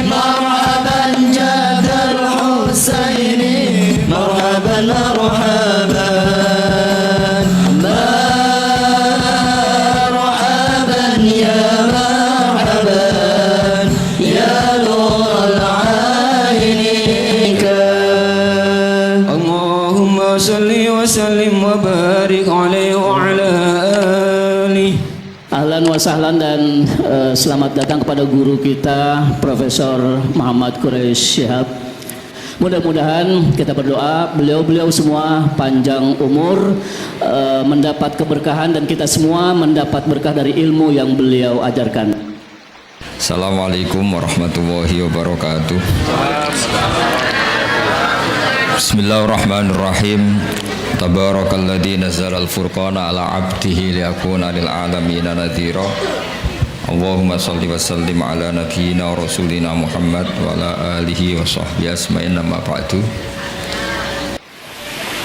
مرحبا جد الحسين مرحبا مرحبا مرحبا يا مرحبا يا نور العين اللهم صل وسلم وبارك عليه وعلى آله. Ahlan wa sahlan dan selamat datang kepada guru kita Profesor Muhammad Quraish Shihab. Mudah-mudahan kita berdoa beliau semua panjang umur, mendapat keberkahan dan kita semua mendapat berkah dari ilmu yang beliau ajarkan. Assalamualaikum warahmatullahi wabarakatuh. Bismillahirrahmanirrahim. Tabarakalladzi nazzala al-furqana ala 'abdihi liyakuna lil 'alamina nadhira. Allahumma shalli wa sallim ala nabiyyina wa rasulina Muhammad wa ala alihi wa sahbihi asma'in amma ba'du.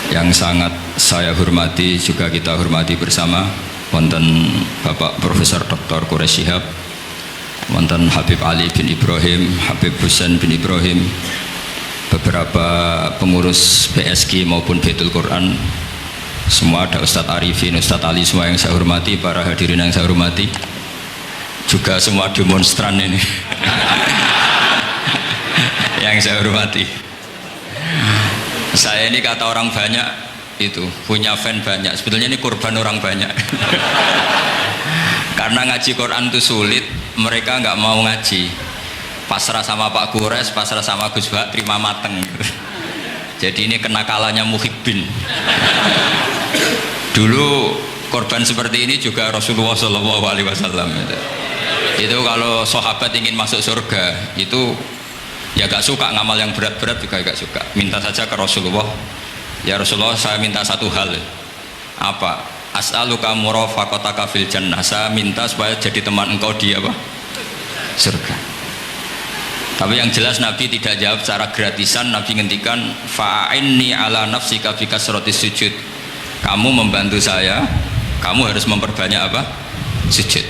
Yang sangat saya hormati juga kita hormati bersama wonten Bapak Profesor Dr. Quraish Shihab, wonten Habib Ali bin Ibrahim, Habib Husain bin Ibrahim, beberapa pengurus PSG maupun Baitul Quran, semua ada Ustadz Arifin, Ustadz Ali, semua yang saya hormati, para hadirin yang saya hormati, juga semua demonstran ini yang saya hormati. Saya ini kata orang banyak itu punya fan banyak, sebetulnya ini korban orang banyak karena ngaji Quran itu sulit, mereka nggak mau ngaji, pasrah sama Pak Quraish, pasrah sama Gus Bak, terima mateng. Jadi ini kenakalannya Muhibbin. Dulu korban seperti ini juga Rasulullah SAW. Itu kalau sahabat ingin masuk surga itu ya gak suka ngamal yang berat-berat, juga gak suka, minta saja ke Rasulullah, ya Rasulullah saya minta satu hal. Apa? As'aluka murafaqataka fil jannah, saya minta supaya jadi teman engkau di apa? Surga. Tapi yang jelas Nabi tidak jawab secara gratisan. Nabi ngendikan fa'inni ala nafsika bi kasratis sujud, kamu membantu saya, kamu harus memperbanyak apa? Sujud.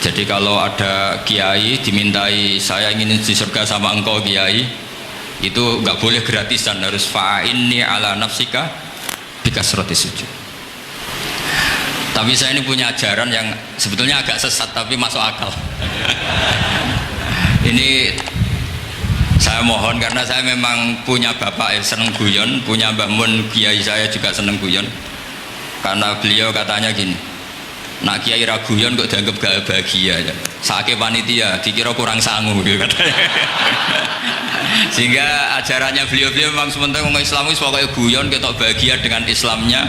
Jadi kalau ada kiai dimintai saya ingin di surga sama engkau kiai, itu nggak boleh gratisan, harus fa'inni ala nafsika bi kasratis sujud. Tapi saya ini punya ajaran yang sebetulnya agak sesat tapi masuk akal. Ini saya mohon karena saya memang punya bapak seneng guyon, punya Mbah Mun kiai saya juga seneng guyon. Karena beliau katanya gini, nak kiai ra guyon kok dianggap gak bahagia ya. Sake panitia dikira kurang sangu gitu katanya. Sehingga ajarannya beliau memang sementara orang Islam itu pokoknya guyon, ketok bahagia dengan Islamnya,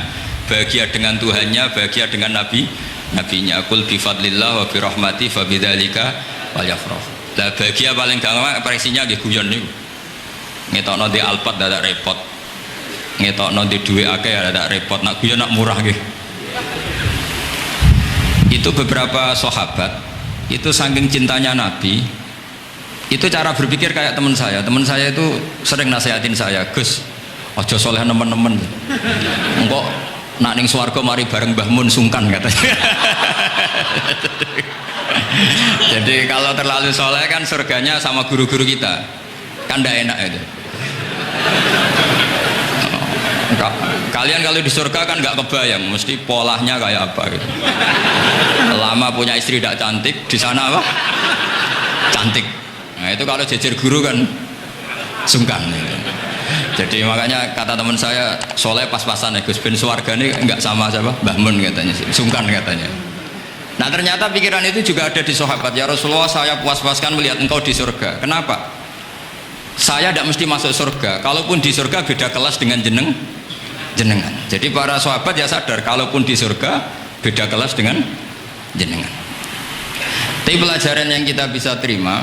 bahagia dengan Tuhannya, bahagia dengan nabinya. Qul bi fadlillah wa bi rahmati fa bidzalika falyafrahu. Lah bahagia paling gampang ekspresinya nggih guyon niku. Ngetokno di Alphard dadak repot. Ngetokno di dhuwit akeh dadak repot. Nak guyon nak murah nggih. Itu beberapa sahabat itu saking cintanya Nabi, itu cara berpikir kayak teman saya. Teman saya itu sering nasihatin saya, Gus, ojo soleh nemen-nemen. Engko nak ning swarga mari bareng Mbah Mun sungkan katanya. Jadi kalau terlalu soleh kan surganya sama guru-guru kita, kan tidak enak itu. Kalian kalau di surga kan nggak kebayang, mesti polanya kayak apa gitu. Lama punya istri tidak cantik, di sana apa? Cantik. Nah itu kalau jejer guru kan sungkan. Gitu. Jadi makanya kata teman saya, soleh pas-pasan ya Gus, ben swarga ini nggak sama siapa? Mbah Mun katanya, sungkan katanya. Nah ternyata pikiran itu juga ada di sahabat. Ya Rasulullah, saya puas-puaskan melihat engkau di surga. Kenapa? Saya tidak mesti masuk surga, kalaupun di surga beda kelas dengan jenengan. Jadi para sahabat ya sadar, kalaupun di surga beda kelas dengan jenengan. Tapi pelajaran yang kita bisa terima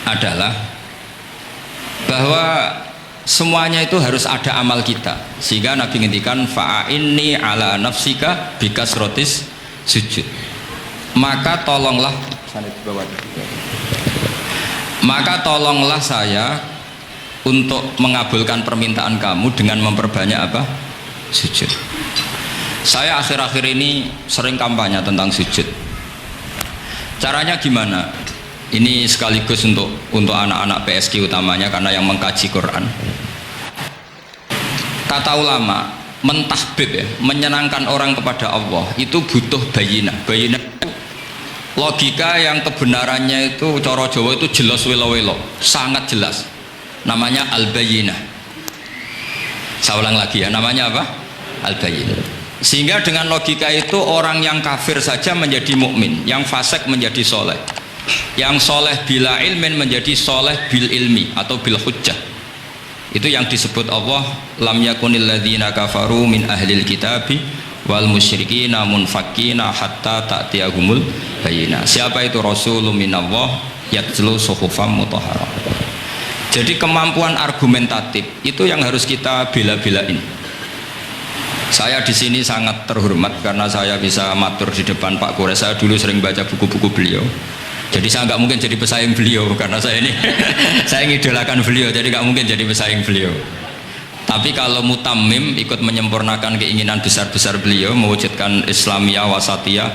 adalah bahwa semuanya itu harus ada amal kita. Sehingga Nabi ngendikan fa'inni ala nafsika bikasrotis sujud, maka tolonglah saya untuk mengabulkan permintaan kamu dengan memperbanyak apa? Sujud. Saya akhir-akhir ini sering kampanye tentang sujud. Caranya gimana? Ini sekaligus untuk anak-anak PSQ utamanya karena yang mengkaji Quran. Kata ulama, mentahbib ya, menyenangkan orang kepada Allah itu butuh bayinah. Bayinah itu logika yang kebenarannya itu cara Jawa itu jelas welo-welo, sangat jelas. Namanya al-bayinah. Saya ulang lagi ya, namanya apa? Al-bayinah. Sehingga dengan logika itu orang yang kafir saja menjadi mukmin, yang fasik menjadi soleh, yang soleh bila ilmin menjadi soleh bil ilmi atau bil hujjah. Itu yang disebut Allah, lam yakunil ladzina kafaru min ahlil kitabi wal musyrikina munfakkina hatta ta'tiyahumul bayyinah. Siapa itu rasulun minallah yatlu suhufam mutahharah. Jadi kemampuan argumentatif itu yang harus kita bela-belain. Saya di sini sangat terhormat karena saya bisa matur di depan Pak Kures. Saya dulu sering baca buku-buku beliau. Jadi saya nggak mungkin jadi pesaing beliau karena saya ini saya ngidolakan beliau, jadi nggak mungkin jadi pesaing beliau. Tapi kalau mutammim ikut menyempurnakan keinginan besar-besar beliau mewujudkan Islamiyah wasatiyah,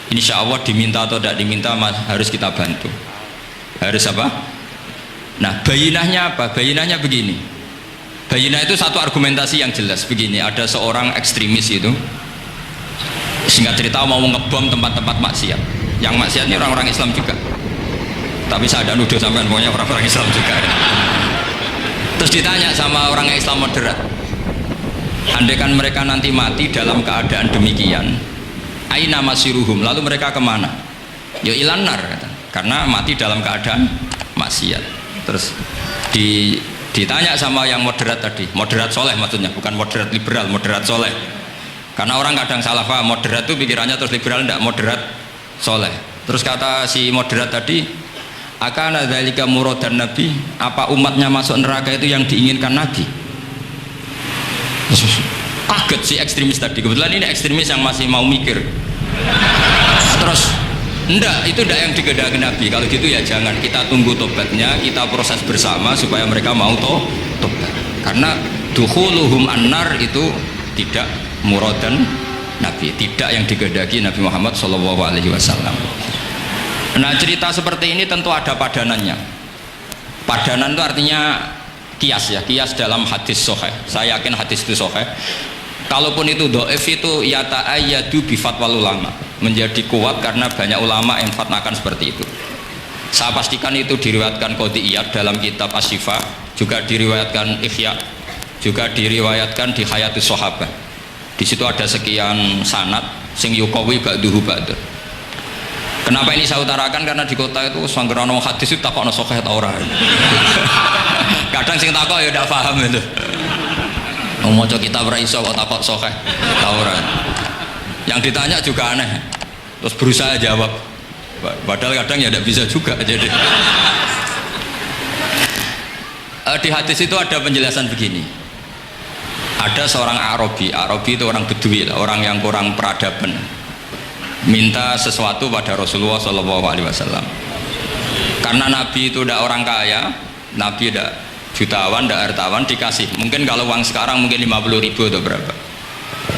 insya Allah diminta atau tidak diminta harus kita bantu. Harus apa? Nah, bayinahnya apa? Bayinahnya begini. Bayinah itu satu argumentasi yang jelas begini. Ada seorang ekstremis itu, singkat cerita mau ngebom tempat-tempat maksiat. Yang maksiat ini orang-orang Islam juga, tapi saya ada nuduh sampai pokoknya orang-orang Islam juga. Terus ditanya sama orang Islam moderat, andaikan mereka nanti mati dalam keadaan demikian, aina masiruhum, lalu mereka kemana? Ya ilanar, kata. Karena mati dalam keadaan maksiat. Terus ditanya sama yang moderat tadi, moderat soleh maksudnya, bukan moderat liberal, moderat soleh. Karena orang kadang salah paham, moderat itu pikirannya terus liberal, tidak, moderat soleh. Terus kata si moderat tadi, akana dzalika muradan nabi, apa umatnya masuk neraka itu yang diinginkan nabi? Kaget si ekstremis tadi, kebetulan ini ekstremis yang masih mau mikir. Terus enggak, itu enggak yang dikehendaki nabi. Kalau gitu ya jangan, kita tunggu tobatnya, kita proses bersama supaya mereka mau tobat. Karena dukhuluhum annar itu tidak muradan Nabi, tidak yang dikehendaki Nabi Muhammad SAW. Nah, cerita seperti ini tentu ada padanannya. Padanan itu artinya kias ya, kias dalam hadis sahih. Saya yakin hadis itu sahih. Kalaupun itu dhaif itu yata'ayyadu bi fatwal ulama, menjadi kuat karena banyak ulama yang fatwakan seperti itu. Saya pastikan itu diriwayatkan Qadhi Iyad dalam kitab Asy-Syifa, juga diriwayatkan Ihya, juga diriwayatkan di Hayatus Sahabah. Di situ ada sekian sanad sing yukawi ba'duhu ba'dur. Kenapa ini saya utarakan? Karena di kota itu sanggerono hadis itu takokno sahih ta ora. Kadang sing takok ya ndak paham itu. Wong maca kitab ora iso kok takok sahih ta ora. Yang ditanya juga aneh. Terus berusaha jawab. Padahal kadang ya ndak bisa juga jadi. Di hadis itu ada penjelasan begini. Ada seorang Arabi itu orang Bedui, orang yang kurang peradaban, minta sesuatu pada Rasulullah SAW. Karena Nabi itu tidak orang kaya, Nabi tidak jutawan, tidak hartawan, dikasih. Mungkin kalau uang sekarang mungkin 50.000 atau berapa.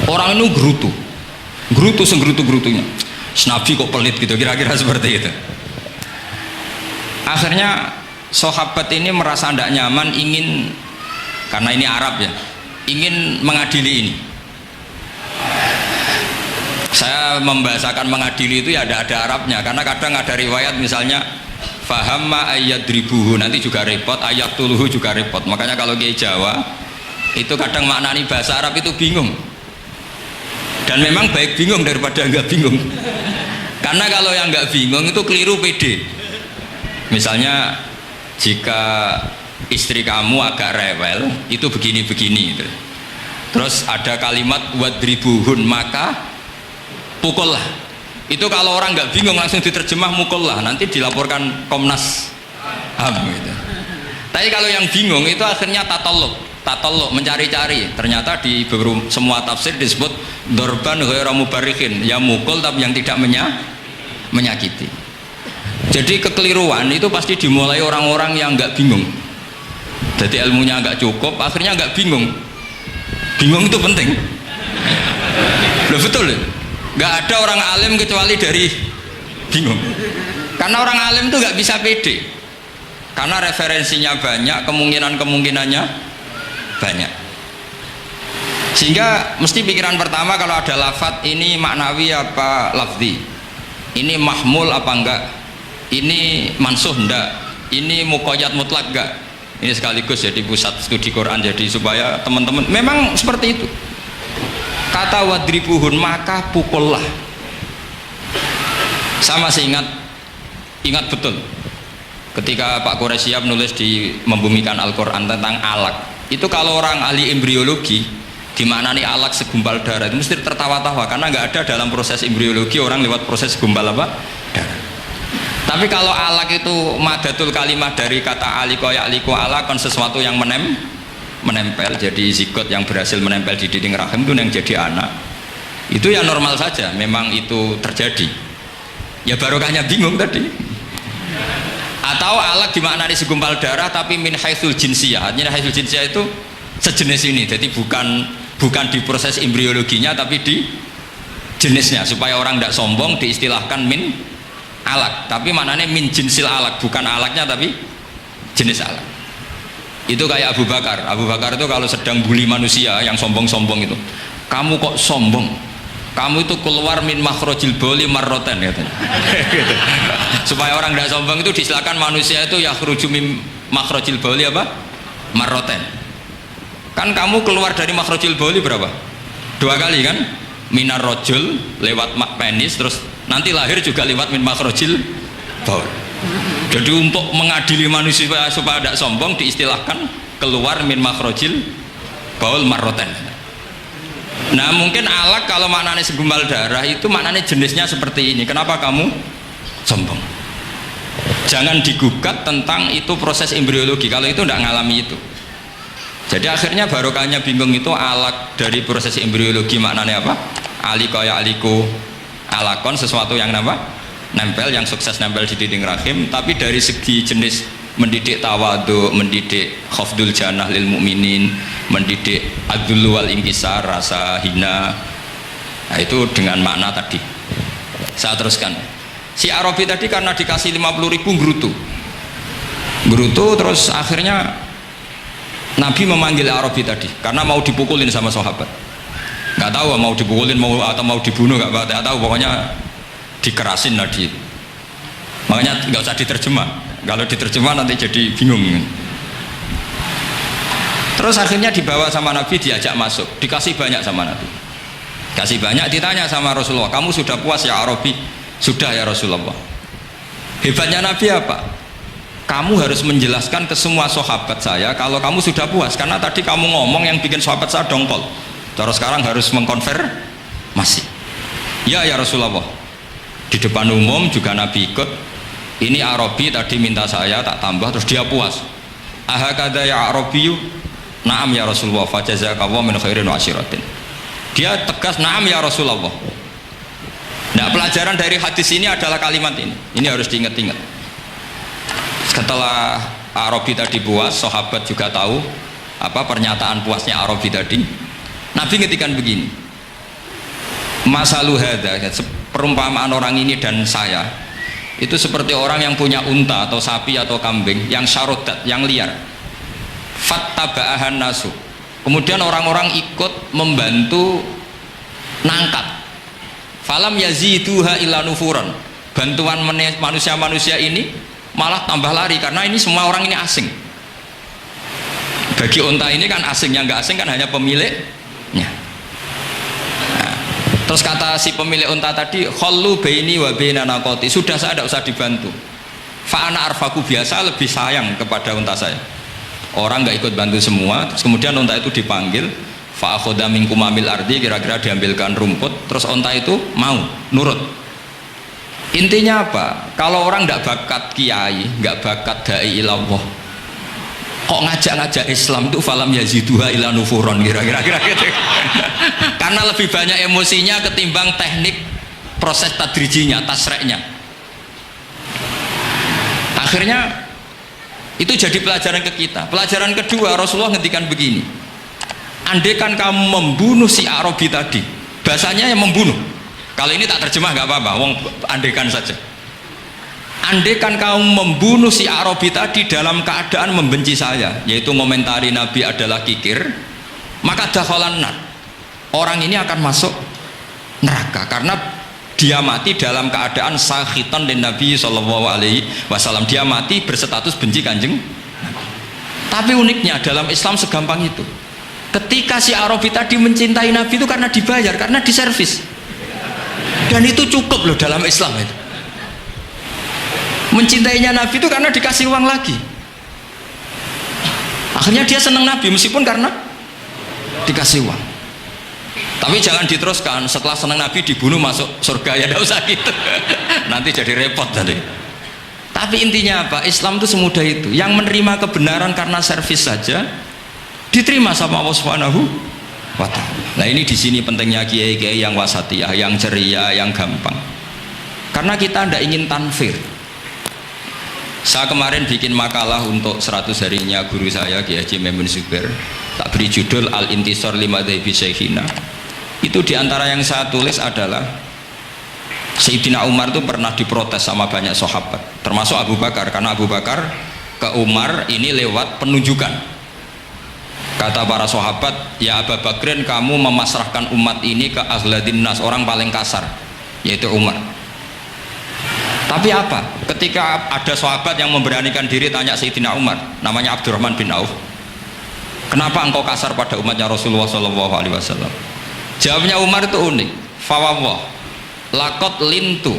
Orang itu gerutu senggerutu-gerutunya. Nabi kok pelit gitu, kira-kira seperti itu. Akhirnya sahabat ini merasa tidak nyaman, ingin, karena ini Arab ya, ingin mengadili ini. Saya membahasakan mengadili itu ya ada Arabnya, karena kadang ada riwayat misalnya fahamma ayyadribuhu, nanti juga repot, ayatuluhu juga repot. Makanya kalau di Jawa itu kadang maknani bahasa Arab itu bingung, dan memang baik bingung daripada enggak bingung. Karena kalau yang enggak bingung itu keliru pede. Misalnya jika istri kamu agak rewel itu begini-begini gitu. Terus ada kalimat wadribuhun, maka pukullah. Itu kalau orang nggak bingung langsung diterjemah mukullah, nanti dilaporkan Komnas HAM gitu. Tapi kalau yang bingung itu akhirnya tatalluk mencari-cari. Ternyata di semua tafsir disebut dorban ghairu mubarrihin, ya mukul tapi yang tidak menyakiti. Jadi kekeliruan itu pasti dimulai orang-orang yang nggak bingung. Jadi ilmunya nggak cukup, akhirnya nggak bingung. Bingung itu penting. Loh betul, nggak ada orang alim kecuali dari bingung. Karena orang alim itu nggak bisa pede, karena referensinya banyak, kemungkinannya banyak. Sehingga mesti pikiran pertama kalau ada lafadz ini maknawi apa lafzi, ini mahmul apa enggak, ini mansuh enggak, ini muqayyad mutlak enggak. Ini sekaligus jadi pusat studi Quran, jadi supaya teman-teman memang seperti itu. Kata wadribuhun, maka pukullah. Saya masih ingat betul ketika Pak Quraisy menulis di Membumikan Al-Quran tentang alak. Itu kalau orang ahli embriologi gimana nih alak segumpal darah itu mesti tertawa-tawa, karena nggak ada dalam proses embriologi orang lewat proses segumpal apa? Darah. Tapi kalau alak itu madatul kalimat dari kata aliko ya aliko alakon, sesuatu yang menempel, jadi zigot yang berhasil menempel di dinding rahim itu yang jadi anak, itu ya normal saja, memang itu terjadi. Ya barokahnya bingung tadi. Atau alak dimaknai segumpal darah tapi min haitsul jinsiyah, artinya haitsul jinsiyah itu sejenis ini, jadi bukan di proses embriologinya tapi di jenisnya, supaya orang tidak sombong diistilahkan min alak, tapi maknanya min jinsil alak, bukan alaknya tapi jenis alak. Itu kayak Abu Bakar itu kalau sedang bully manusia yang sombong-sombong itu, kamu kok sombong, kamu itu keluar min makhrajil bauli marroten katanya. Supaya orang tidak sombong itu disilakan manusia itu yakhruju min makhrajil bauli apa? Marroten. Kan kamu keluar dari makhrajil bauli berapa? 2 kali kan? Minar rojul lewat penis, terus nanti lahir juga lewat min makhrajil baul. Jadi untuk mengadili manusia supaya tidak sombong diistilahkan keluar min makhrajil baul marroten. Nah mungkin alak kalau maknanya segumpal darah itu maknanya jenisnya seperti ini. Kenapa kamu sombong? Jangan digugat tentang itu proses embriologi, kalau itu tidak ngalami itu. Jadi akhirnya barokahnya bingung itu alak dari proses embriologi maknanya apa? Aliko ya aliko alakon, sesuatu yang apa? Nempel, yang sukses nempel di dinding rahim. Tapi dari segi jenis mendidik tawadu, mendidik khafdul janah lil mukminin, mendidik adzul wal inkisar, rasa hina. Nah itu dengan makna tadi. Saya teruskan. Si Arabi tadi karena dikasih 50.000 gerutu, terus akhirnya Nabi memanggil Arabi tadi karena mau dipukulin sama sahabat. Nggak tahu mau dipukulin atau mau dibunuh, nggak tahu, pokoknya dikerasin tadi. Makanya nggak usah diterjemah. Kalau diterjemah nanti jadi bingung. Terus akhirnya dibawa sama Nabi, diajak masuk, dikasih banyak sama Nabi. Kasih banyak, ditanya sama Rasulullah, kamu sudah puas ya Arabi? Sudah ya Rasulullah. Hebatnya Nabi apa? Kamu harus menjelaskan ke semua sahabat saya kalau kamu sudah puas, karena tadi kamu ngomong yang bikin sahabat saya dongkol. Terus sekarang harus mengkonfirmasi. Ya Rasulullah. Di depan umum juga Nabi ikut. Ini Arabi tadi minta saya tak tambah, terus dia puas. Ahakada ya Arabiyu? Naam ya Rasulullah, fajazakallahu min khairin wa asyiratin. Dia tegas, naam ya Rasulullah. Nah pelajaran dari hadis ini adalah kalimat ini. Ini harus diingat-ingat. Setelah Arabi tadi puas, sahabat juga tahu apa pernyataan puasnya Arabi tadi. Nabi ngetikan begini, masalu hadza, perumpamaan orang ini dan saya itu seperti orang yang punya unta atau sapi atau kambing yang syarodat, yang liar. Fattaba'ahan nasu, kemudian orang-orang ikut membantu nangkap. Falam yaziduha illa nufuran, bantuan manusia-manusia ini malah tambah lari, karena ini semua orang ini asing. Bagi unta ini kan asing, yang nggak asing kan hanya pemiliknya. Nah, terus kata si pemilik unta tadi, khallu baini wa baina naqati, sudah saya tidak usah dibantu. Fa ana arfaku, biasa lebih sayang kepada unta saya. Orang nggak ikut bantu semua, terus kemudian unta itu dipanggil, fa akhadha min kumamil ardi, kira-kira diambilkan rumput, terus unta itu mau nurut. Intinya apa? Kalau orang tidak bakat kiai, nggak bakat dai ilallah, kok ngajak-ngajak Islam itu falam yaziduha ila nufuron, kira-kira gitu. Karena lebih banyak emosinya ketimbang teknik proses tadrijinya, tasreknya. Akhirnya itu jadi pelajaran ke kita. Pelajaran kedua, Rasulullah ngendikan begini, andaikan kamu membunuh si Arabi tadi, bahasanya yang membunuh. Kalau ini tak terjemah nggak apa-apa, wong andaikan saja. andai kan kamu membunuh si Arabi tadi dalam keadaan membenci saya, yaitu ngomentari Nabi adalah kikir, maka dakhalan nar, orang ini akan masuk neraka karena dia mati dalam keadaan sakhitan dan Nabi sallallahu alaihi wasallam, dia mati berstatus benci kanjeng. Tapi uniknya dalam Islam segampang itu, ketika si Arabi tadi mencintai Nabi itu karena dibayar, karena diservis, dan itu cukup loh dalam Islam itu. Mencintainya Nabi itu karena dikasih uang lagi, akhirnya dia senang Nabi meskipun karena dikasih uang. Tapi jangan diteruskan setelah senang Nabi dibunuh masuk surga, ya tidak usah gitu nanti jadi repot tadi. Tapi intinya apa? Islam itu semudah itu, yang menerima kebenaran karena servis saja diterima sama Allah Subhanahu wa ta'ala. Nah ini di sini pentingnya kiai-kiai yang wasatiyah, yang ceria, yang gampang, karena kita tidak ingin tanfir. Saya kemarin bikin makalah untuk 100 harinya guru saya Kiai Haji Maimun Zubair, tak beri judul Al-Intisar Limadhabi Syekhina. Itu diantara yang saya tulis adalah Sayyidina Umar itu pernah diprotes sama banyak sahabat, termasuk Abu Bakar, karena Abu Bakar ke Umar ini lewat penunjukan. Kata para sahabat, ya Abu Bakrin, kamu memasrahkan umat ini ke ahladin nas, orang paling kasar, yaitu Umar. Tapi apa? Ketika ada sahabat yang memberanikan diri tanya Sayyidina Umar, namanya Abdurrahman bin Auf, kenapa engkau kasar pada umatnya Rasulullah SAW? Jawabnya Umar itu unik. Fawwah, laqad lintu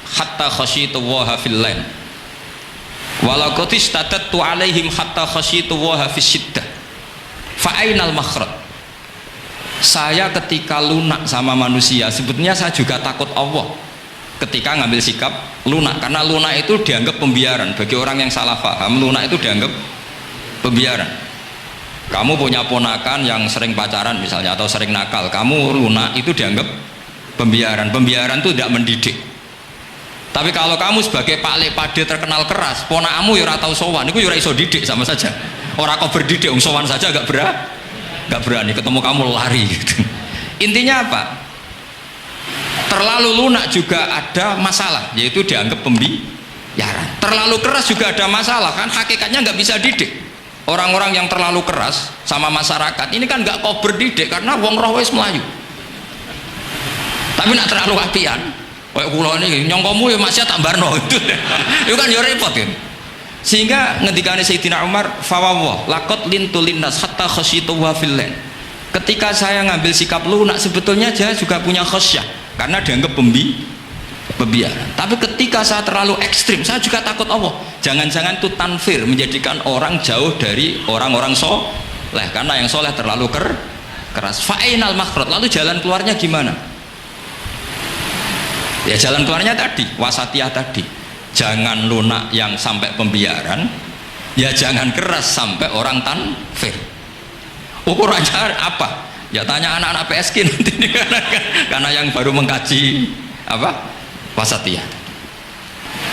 hatta khasyitu waha fil lain, walaqad istatattu alaihim hatta khasyitu waha fis syiddah, fa ainal makhraj. Saya ketika lunak sama manusia, sebetulnya saya juga takut Allah ketika ngambil sikap lunak, karena lunak itu dianggap pembiaran. Bagi orang yang salah paham, lunak itu dianggap pembiaran. Kamu punya ponakan yang sering pacaran misalnya atau sering nakal, kamu lunak, itu dianggap pembiaran. Pembiaran itu tidak mendidik. Tapi kalau kamu sebagai pak pade terkenal keras, ponakmu ya ora tau sowan, itu ya ora iso didik, sama saja. Orang kau berdidik, sowan saja gak berani, ketemu kamu lari gitu. Intinya apa? Terlalu lunak juga ada masalah, yaitu dianggap pembiaran. Terlalu keras juga ada masalah, kan hakikatnya nggak bisa didik. Orang-orang yang terlalu keras sama masyarakat ini kan nggak kau berdidik, karena wong roh wis melayu. Tapi nak terlalu apian, kayak kula ini nyongkomu ya masih tambarno itu kan ya repot kan. Sehingga ngendikane Sayyidina Umar, fawwah laqad lintu linnas hatta khasyitu wa fillan. Ketika saya ngambil sikap lunak, sebetulnya saya juga punya khasyah, karena dianggap pembiaran. Tapi ketika saya terlalu ekstrim, saya juga takut Allah. Jangan-jangan itu tanfir, menjadikan orang jauh dari orang-orang soleh, karena yang soleh terlalu keras. Fa'inal makhraj, lalu jalan keluarnya gimana? Ya jalan keluarnya tadi, wasatiyah tadi. Jangan lunak yang sampai pembiaran, ya jangan keras sampai orang tanfir. Ukurannya apa? Ya tanya anak-anak PSK nanti karena yang baru mengkaji apa wasatiyah.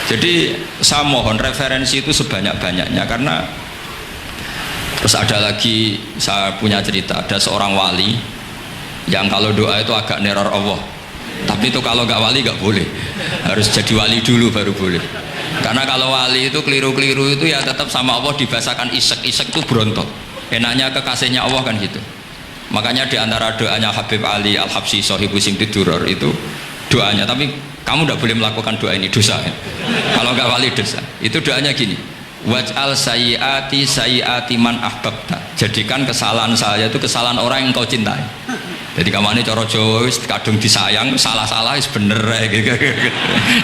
Jadi saya mohon referensi itu sebanyak-banyaknya, karena terus ada lagi, saya punya cerita, ada seorang wali yang kalau doa itu agak neror Allah, tapi itu kalau nggak wali nggak boleh, harus jadi wali dulu baru boleh. Karena kalau wali itu keliru-keliru itu ya tetap sama Allah dibahasakan isek itu berontok. Enaknya kekasihnya Allah kan gitu. Makanya diantara doanya Habib Ali Al-Habsyi Sohibu Simtid Duror itu doanya, tapi kamu tidak boleh melakukan doa ini, dosa ya. Kalau nggak wali dosa. Itu doanya gini, waj'al sayyiati sayyiati man ahbabta, jadikan kesalahan saya itu kesalahan orang yang kau cintai. Jadi kamu ini coro Jawa kadung disayang, salah-salah is bener gitu.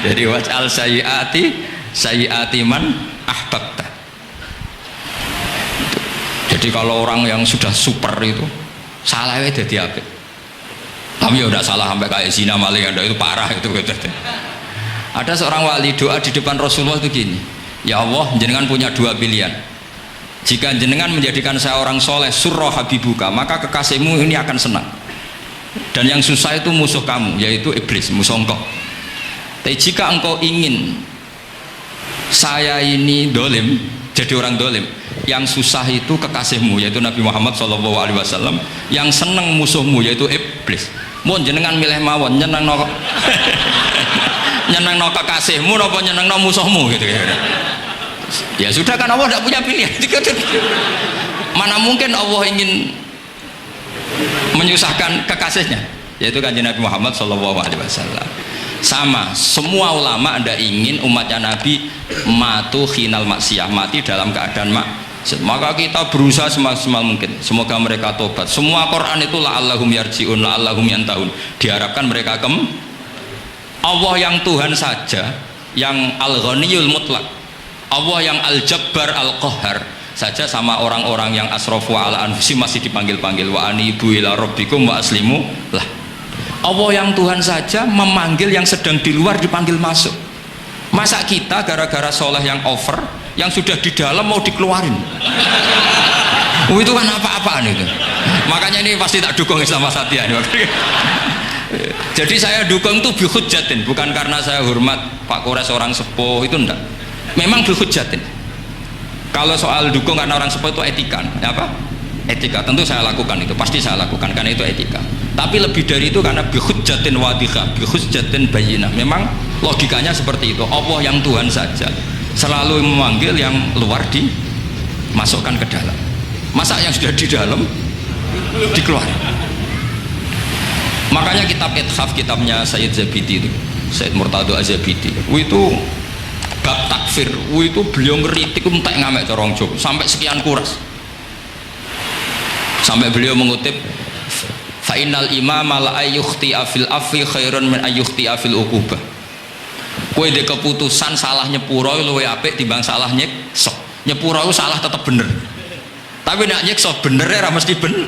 Jadi waj'al sayyiati sayyiati man ahbabta. Jadi kalau orang yang sudah super itu salahnya jadi apa? Tapi ya udah salah sampai kayak zina maling, itu parah itu. Ada seorang wali doa di depan Rasulullah itu gini, ya Allah, jenengan punya dua pilihan. Jika jenengan menjadikan saya orang soleh, surra habibuka, maka kekasihmu ini akan senang. Dan yang susah itu musuh kamu, yaitu iblis, musuh engkau. Tapi jika engkau ingin saya ini dolim, jadi orang dolim, yang susah itu kekasihmu, yaitu Nabi Muhammad SAW, yang senang musuhmu, yaitu iblis. Mohon jenengan milih mawon, nyenengno kekasihmu apa nyenengno musuhmu gitu ya. Ya sudah kan Allah tidak punya pilihan. Mana mungkin Allah ingin menyusahkan kekasihnya, yaitu kanjeng Nabi Muhammad SAW. Sama, semua ulama anda ingin umatnya Nabi matu khinal maksiyah, mati dalam keadaan maksiat. Maka kita berusaha semaksimal mungkin, semoga mereka tobat. Semua Quran itu la'allahum yarji'un, la'allahum yantahun, diharapkan mereka Allah yang Tuhan saja, yang al-ghaniyul mutlak, Allah yang al-jabbar al-qahhar saja sama orang-orang yang asrafu ala anfusi masih dipanggil-panggil wa anibu ila rabbikum wa aslimu lah. Allah yang Tuhan saja memanggil yang sedang di luar dipanggil masuk. Masa kita gara-gara soleh yang over, yang sudah di dalam mau dikeluarin? Itu kan apa-apaan itu. Makanya ini pasti tak dukung Islam Wasatiyah. Jadi saya dukung itu bihujjatin, bukan karena saya hormat Pak Kores orang sepuh, itu enggak. Memang bihujjatin. Kalau soal dukung karena orang sepuh itu etika, apa? Etika, tentu saya lakukan itu, pasti saya lakukan karena itu etika. Tapi lebih dari itu karena bihujjatin wadihah, bihujjatin bayinah. Memang logikanya seperti itu. Allah yang Tuhan saja selalu memanggil yang luar dimasukkan ke dalam. Masa yang sudah di dalam dikeluarkan? Makanya kitab Ithaf, kitabnya Sayyid Zabidi itu, Sayyid Murtado Az-Zabidi, itu bab takfir, itu beliau ngeritik entek ngamek corong Jawa sampai sekian kuras. Sampai beliau mengutip fa'innal imama la ayyukhti afil afi khairun min ayyukhti afil uqubah. Kowe de keputusan salah nyepuro luwih apik timbang salah nyekso. Nyepuro itu salah tetap bener. Tapi nek nyekso bener ora mesti bener.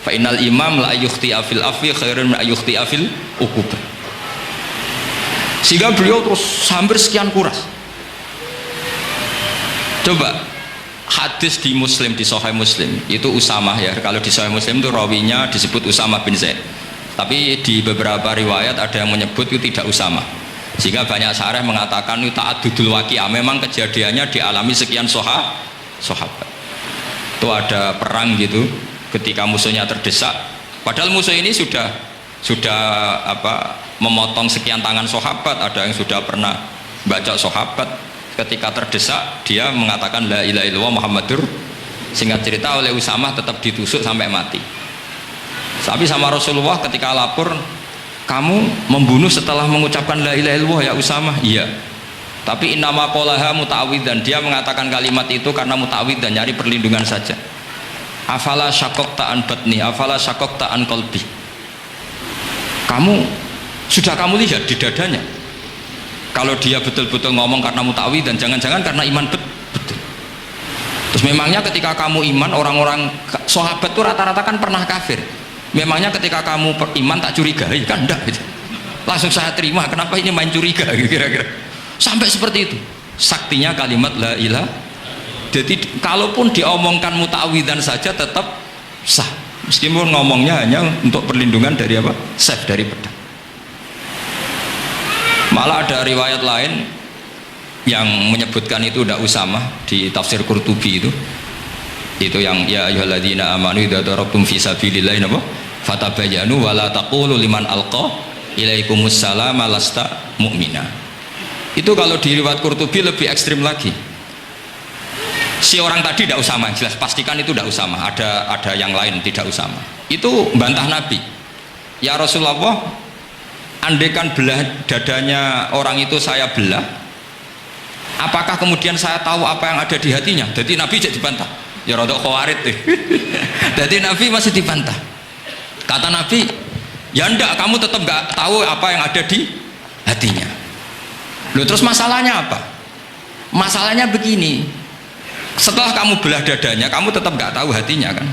Fa'innal imam la ayyukhti afil afi khairun min ayyukhti afil uqubah. Sehingga beliau terus hampir sekian kuras. Coba hadis di Muslim, di Sahih Muslim itu Usamah ya. Kalau di Sahih Muslim itu rawinya disebut Usamah bin Zaid, tapi di beberapa riwayat ada yang menyebut itu tidak Usamah, sehingga banyak syarah mengatakan itu ta'addudul waqi'ah, memang kejadiannya dialami sekian sahabat. Itu ada perang gitu, ketika musuhnya terdesak, padahal musuh ini sudah memotong sekian tangan sahabat, ada yang sudah pernah baca sahabat. Ketika terdesak dia mengatakan la ilaha illallah Muhammadur, singkat cerita oleh Usamah tetap ditusuk sampai mati. Tapi sama Rasulullah ketika lapor, kamu membunuh setelah mengucapkan la ilaha illallah ya Usamah? Iya. Tapi innama qolaha muta'awwidzan, dia mengatakan kalimat itu karena muta'awwidzan, nyari perlindungan saja. Afala syaqaqta an batni, afala syaqaqta an qalbi. Sudah kamu lihat di dadanya, kalau dia betul-betul ngomong karena mutawi dan jangan-jangan karena iman betul. Terus memangnya ketika kamu iman, orang-orang sahabat itu rata-rata kan pernah kafir. Memangnya ketika kamu iman tak curigai kan enggak gitu. Langsung saya terima, kenapa ini main curiga kira-kira. Sampai seperti itu saktinya kalimat la ilaha. Jadi kalaupun diomongkan mutawidan saja tetap sah, meskipun ngomongnya hanya untuk perlindungan dari apa? Safe, dari pedang. Malah ada riwayat lain yang menyebutkan itu tidak Usamah di tafsir Qurtubi itu yang ya ayyuhalladzina amanu idza darabtum fi sabilillahi fatabayyanu wa la taqulu liman alqa ilaikumus salama lasta mu'mina. Itu kalau di riwayat Qurtubi lebih ekstrim lagi. Si orang tadi tidak Usamah, jelas pastikan itu tidak Usamah, ada yang lain tidak Usamah. Itu bantah Nabi. Ya Rasulullah, andaikan belah dadanya orang itu saya belah, apakah kemudian saya tahu apa yang ada di hatinya? Jadi Nabi jadi dibantah. Ya rodok khawarid. Jadi Nabi masih dibantah. Kata Nabi, ya enggak, kamu tetap enggak tahu apa yang ada di hatinya. Loh, terus masalahnya apa? Masalahnya begini, setelah kamu belah dadanya, kamu tetap enggak tahu hatinya kan?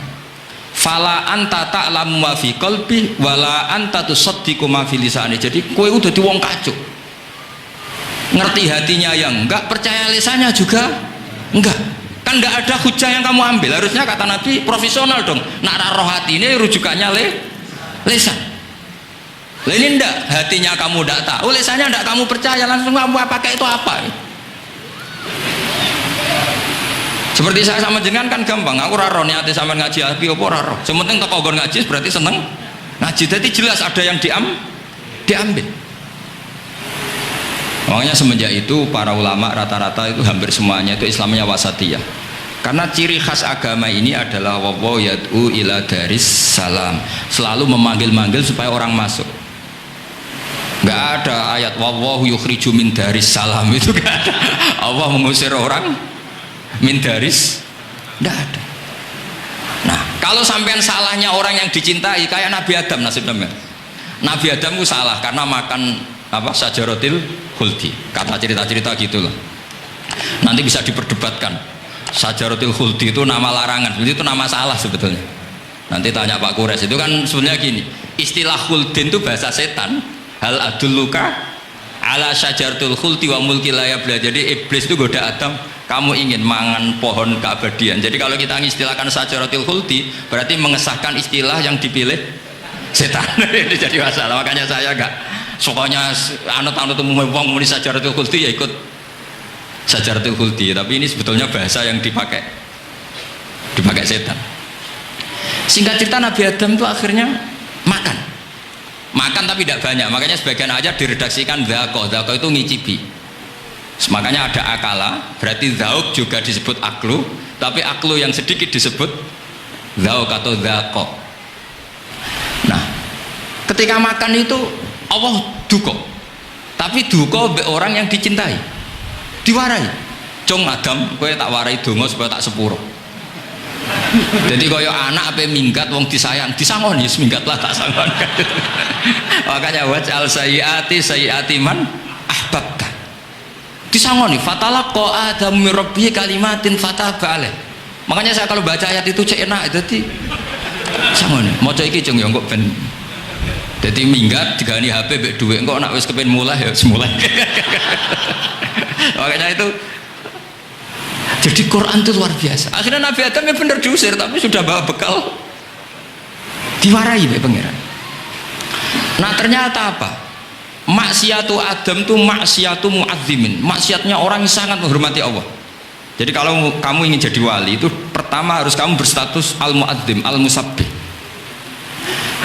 Fala anta ta'lamu ma fi qalbi wala anta tusaddiqu ma fi lisani. Jadi kowe udah di wong kacuk. Ngerti hatinya yang enggak, percaya lisannya juga enggak. Kan enggak ada hujah yang kamu ambil. Harusnya kata Nabi profesional dong. Nak roh hati ini rujukannya lisan. Lah ini enggak, hatinya kamu enggak tahu, lisannya enggak kamu percaya, langsung kamu pakai itu apa? Seperti saya sama jenengan kan gampang, aku raro niate sampean ngaji api apa raro. Sementing teko nggon ngaji berarti seneng ngaji. Jadi jelas ada yang diambil. Makanya semenjak itu para ulama rata-rata itu hampir semuanya itu Islamnya wasatiyah. Karena ciri khas agama ini adalah wallahu yad'u ila daris salam, selalu memanggil-manggil supaya orang masuk. Nggak ada ayat wallahu yukhriju min daris salam, itu nggak ada. Allah mengusir orang min daris, nggak ada. Nah, kalau sampean salahnya orang yang dicintai kayak Nabi Adam nasibnya. Nabi Adam itu salah karena makan apa sajaratil khuldi. Kata cerita-cerita gitulah. Nanti bisa diperdebatkan. Sajaratil khuldi itu nama larangan, itu nama salah sebetulnya. Nanti tanya Pak Kures, itu kan sebenarnya gini, istilah khuldin itu bahasa setan. Hal adulluka ala sajaratul khuldi wa mulki la yabla. Jadi iblis itu goda Adam, kamu ingin mangan pohon keabadian. Jadi kalau kita mengistilahkan sajaratul khuldi berarti mengesahkan istilah yang dipilih setan. Ini jadi masalah. Makanya saya enggak sukanya anut-anut umum wong muni sajaratul khuldi ya ikut sajaratul khuldi, tapi ini sebetulnya bahasa yang dipakai setan. Singkat cerita Nabi Adam itu akhirnya makan tapi tidak banyak, makanya sebagian aja diredaksikan dzaqo itu ngicipi. Makanya ada akala, berarti dzauq juga disebut aklu, tapi aklu yang sedikit disebut dzauq atau dzaqo. Nah, ketika makan itu Allah duka, tapi duka orang yang dicintai, diwarai. Cung Adam, kowe tak warai donga supaya tak sepuro. Jadi kaya anak ape minggat wong disayang, disangoni minggat lah tak sangon. Makanya waj'al sayyiati man ahbabta. Disangoni fatalaqa Adam min rabbih kalimatin fataba alaih. Makanya saya kalau baca ayat itu cek enak, jadi sangoni. Maca iki cung ya kok ben. Jadi minggat digani HP mbek dhuwit engko nek wis kepen mulai ya semulai. Makanya itu jadi Quran itu luar biasa. Akhirnya Nabi Adam ya benar diusir, tapi sudah bawa bekal, diwarai oleh pangeran. Nah ternyata apa? Maksiatu Adam itu maksiatu mu'azzimin, maksiatnya orang yang sangat menghormati Allah. Jadi kalau kamu ingin jadi wali itu pertama harus kamu berstatus al-mu'azzim, al-musabbih.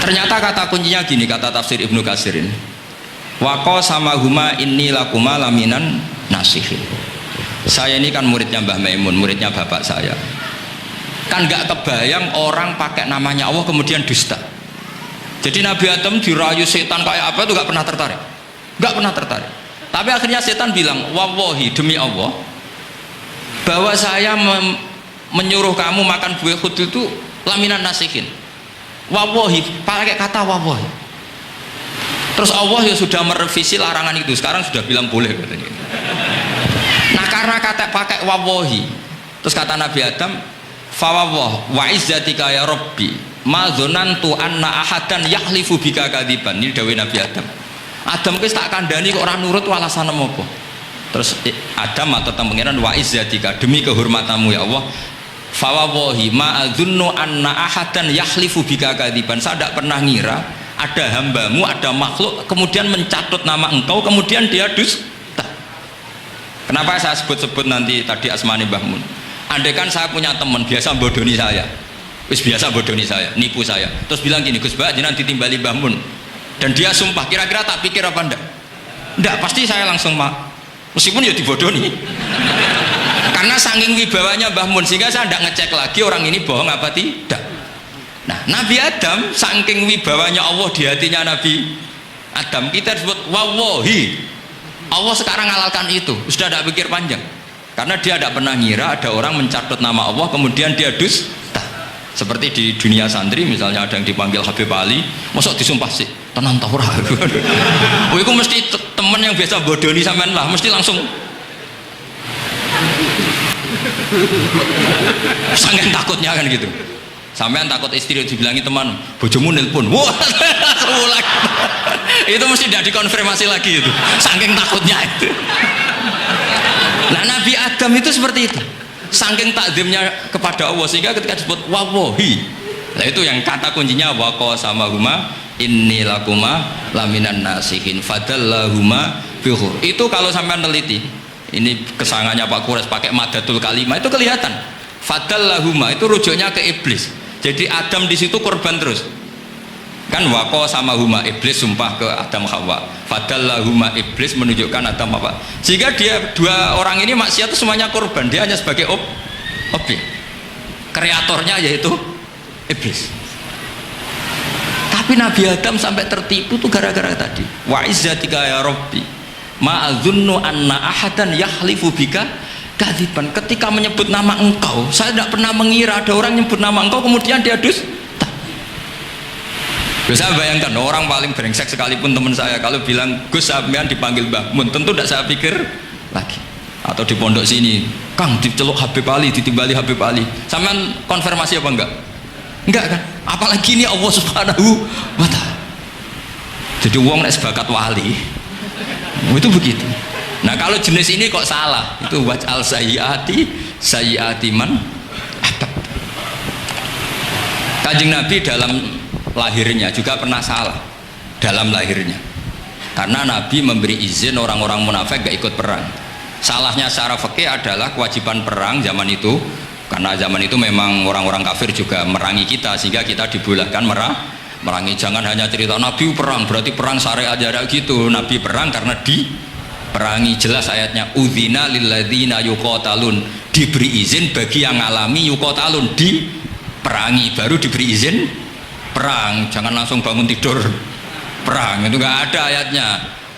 Ternyata kata kuncinya gini, kata tafsir Ibnu Katsirin, waqo sama huma inni lakuma laminan nasihin. Saya ini kan muridnya Mbah Maimun, muridnya bapak saya. Kan gak kebayang orang pakai namanya Allah kemudian dusta. Jadi Nabi Adam dirayu setan kayak apa itu gak pernah tertarik. Gak pernah tertarik. Tapi akhirnya setan bilang, wallahi demi Allah, bahwa saya menyuruh kamu makan buah khut itu laminan nasihin. Wallahi, pakai kata wallahi. Terus Allah ya sudah merevisi larangan itu, sekarang sudah bilang boleh katanya. Nah karena kata pakai wawahi, terus kata Nabi Adam, fawawah wa izzatika ya Rabbi ma dzanantu anna ahadan yahlifu bika kadziban. Ini dawuh Nabi Adam. Adam wis tak kandhani kok ora nurut alasan apa? Terus Adam atau pangeran wa izzatika, demi kehormatanmu ya Allah, fawawahi ma adzunnu anna ahadan yahlifu bika kadziban. Saya tidak pernah ngira ada hambamu, ada makhluk kemudian mencatut nama engkau kemudian dia dusta. Kenapa saya sebut-sebut nanti tadi asmani Mbah Mun? Andai kan saya punya teman biasa bodoni saya, biasa bodoni saya, nipu saya, terus bilang gini, Gus Bah jenengan ditimbali Mbah Mun, dan dia sumpah, kira-kira tak pikir apa enggak? Enggak, pasti saya langsung meskipun ya dibodoni. Karena saking wibawanya Mbah Mun sehingga saya enggak ngecek lagi orang ini bohong apa tidak. Nah, Nabi Adam saking wibawanya Allah di hatinya Nabi Adam, kita disebut wawahi. Allah sekarang ngalalkan itu, sudah tidak pikir panjang, karena dia tidak pernah ngira ada orang mencatut nama Allah kemudian dia dusta. Seperti di dunia santri misalnya ada yang dipanggil Habib Ali, masuk disumpah sih tenang taurah. Oh itu mesti teman yang biasa bodoni sampean lah, mesti langsung sangat takutnya kan gitu. Sampean takut istri dibilangi teman, bojomu nelpon, wah seulak. Itu mesti tidak dikonfirmasi lagi itu, saking takutnya itu. Nah Nabi Adam itu seperti itu, saking takzimnya kepada Allah sehingga ketika disebut wawahi, nah itu yang kata kuncinya waqo sama huma inni lakuma laminan nasihin fadallahuma bihur. Itu kalau sampean teliti, ini kesangannya Pak Kures pakai madatul kalimah itu kelihatan. Fadallahuma itu rujuknya ke iblis. Jadi Adam di situ korban terus. Kan waqo sama huma, iblis sumpah ke Adam Hawa. Fadallahuma iblis menunjukkan Adam apa. Sehingga dia dua orang ini maksiat itu semuanya korban, dia hanya sebagai objek. Kreatornya yaitu iblis. Tapi Nabi Adam sampai tertipu tuh gara-gara tadi. Wa izzatika ya Rabbi, ma adzunnu anna ahadan yahlifu bika kadziban. Ketika menyebut nama engkau, saya tidak pernah mengira ada orang nyebut nama engkau kemudian dia dusta. Saya bayangkan orang paling brengsek sekalipun teman saya kalau bilang Gus sampean dipanggil Mbah Mun, tentu tidak saya pikir lagi. Atau di pondok sini, Kang diceluk Habib Ali, ditimbali Habib Ali. Sampean konfirmasi apa enggak? Enggak kan? Apalagi ini Allah Subhanahu wa Ta'ala. Jadi wong nek sebakat wali. Itu begitu. Nah, kalau jenis ini kok salah? Itu waj'al sayyiati man ahbab. Kanjeng Nabi dalam lahirnya juga pernah salah dalam lahirnya, karena Nabi memberi izin orang-orang munafik gak ikut perang. Salahnya secara fikih adalah kewajiban perang zaman itu, karena zaman itu memang orang-orang kafir juga merangi kita, sehingga kita dibolehkan merangi. Jangan hanya cerita Nabi perang berarti perang syariat aja gitu. Nabi perang karena diperangi. Jelas ayatnya udzina lilladzina yuqatalun, diberi izin bagi yang ngalami yuqatalun, diperangi baru diberi izin perang. Jangan langsung bangun tidur perang, itu nggak ada ayatnya.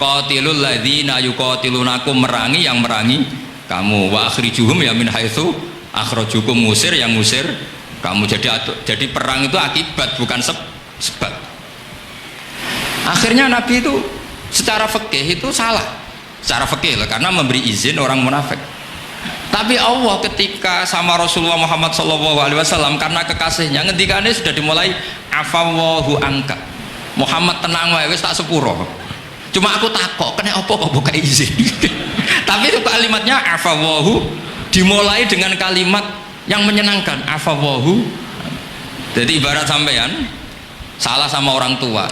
Qatilul ladzina yuqatilunakum, merangi yang merangi kamu. Wa akhrijuhum ya min haitsu akhrajukum, ngusir yang ngusir kamu. Jadi perang itu akibat bukan sebab. Akhirnya Nabi itu secara fikih itu salah, secara fikih lah, karena memberi izin orang munafik. Tapi Allah ketika sama Rasulullah Muhammad SAW, karena kekasihnya, ngendikannya sudah dimulai afawwahu angka, Muhammad tenang wae wis tak sepuro, cuma aku takok kena apa kok buka izin. Tapi itu kalimatnya afawwahu dimulai dengan kalimat yang menyenangkan, afawwahu. Jadi ibarat sampean salah sama orang tua,